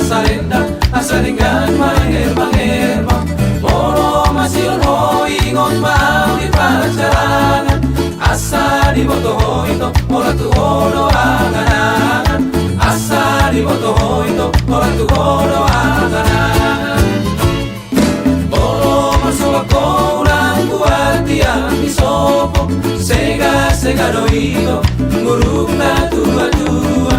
salenda asalingan mangher-mangher moro masion ho ingon mau di pacarangan asa di boto ho ito ora tu oro angan-angan asa di boto ho ito ora tu oro angan-angan moro maso ako urang buat yang disopo sega do ito murug na tua-tua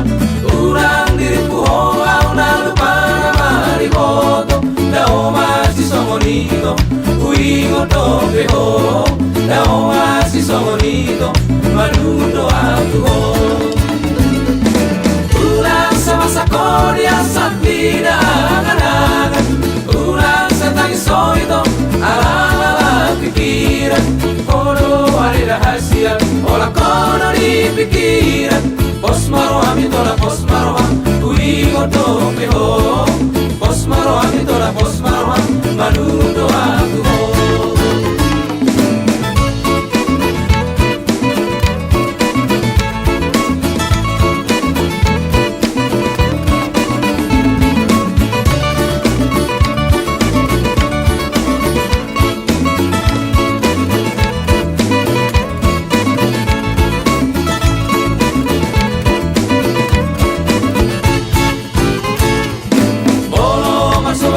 urang diriku ho au na lupa na mariboto dao masih songonito uingo tope ho dao masih songonito malundo aku ho urang sama sakodia saktina angan-angan urang setangis soito ala-ala pikiran kono ada rahasia olah kono di pikiran pos maroham itola pos maroham uingo tope ho pos maroham itola pos maroham malundo aku ho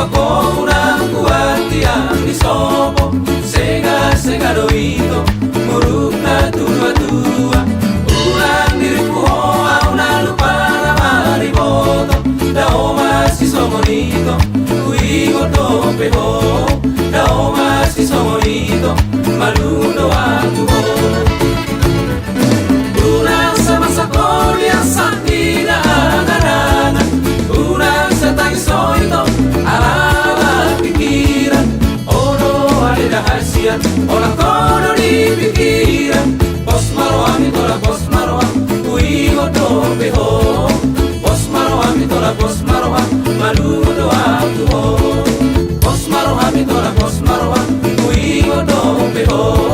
ako urang kuat yang disopo sega do ito murug na tua-tua urang diriku ho au na lupa na mariboto dao masih songonito uingo tope ho dao masih songonito malundo aku ho urang sama sakodia saktina angan-angan urang setangis soito ala-ala pikiran ono ada rahasia olah kono di pikiran pos maroham itola pos maroham uingo tope ho pos maroham itola pos maroham malundo aku ho pos maroham itola pos maroham uingo tope ho